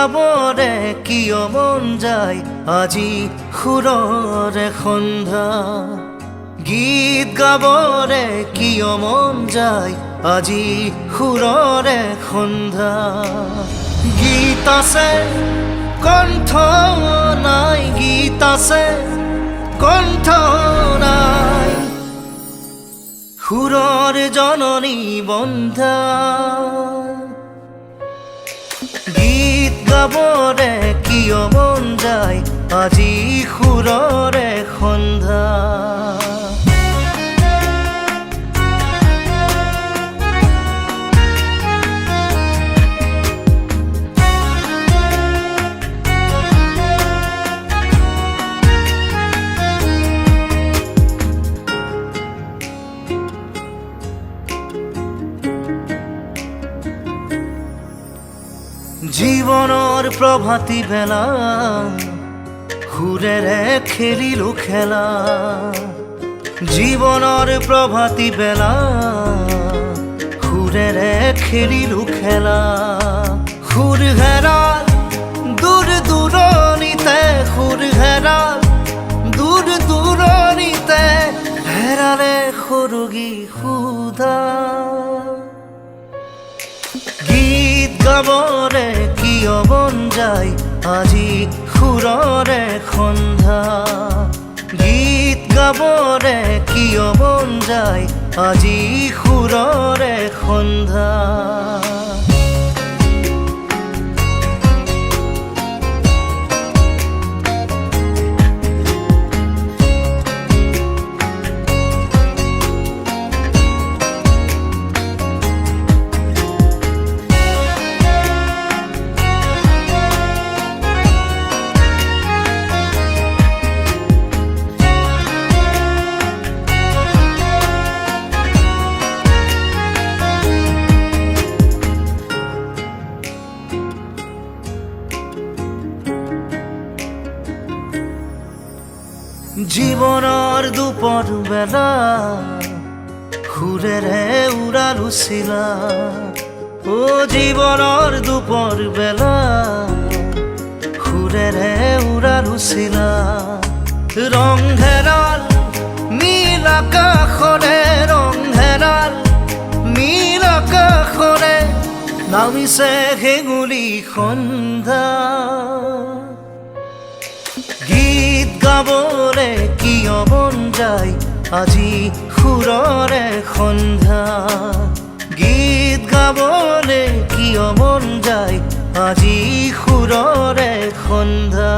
গাবৰে কিয় মন যায় আজি সুৰৰে সন্ধ্যা গীত গাবৰে কিয় মন যায় আজি সুৰৰে সন্ধ্যা গীত আছে কণ্ঠ নাই গীত আছে কণ্ঠ নাই সুৰৰ জননী বন্ধা গীত গাবৰে কিয় মন যায় আজি সুৰৰে সন্ধ্যা জীৱনৰ প্ৰভাতী বেলা সুৰেৰে খেলিলো খেলা জীৱনৰ প্ৰভাতী বেলা সুৰেৰে খেলিলো খেলা সুৰ হেৰাল দূৰ দূৰণিতে সুৰ হেৰাল দূৰ দূৰণিতে হেৰালে সৰুগী সুধা গীত গাবৰে কিয় মন যায় আজি সুৰৰে সন্ধ্যা গীত গাবৰে কিয় মন যায় আজি সুৰৰে সন্ধ্যা জীৱনৰ দুপৰ বেলা সুৰেৰে উৰালো চিলা ও জীৱনৰ দুপৰ বেলা সুৰেৰে উৰালো চিলা ৰং হেৰাল নীল আকাশৰে ৰং হেৰাল নীল আকাশৰে নামিছে হেঙুলি সন্ধ্যা গীত গাবৰে কিয় মন যায় আজি সুৰৰে সন্ধ্যা গীত গাবৰে কিয় মন যায় আজি সুৰৰে সন্ধ্যা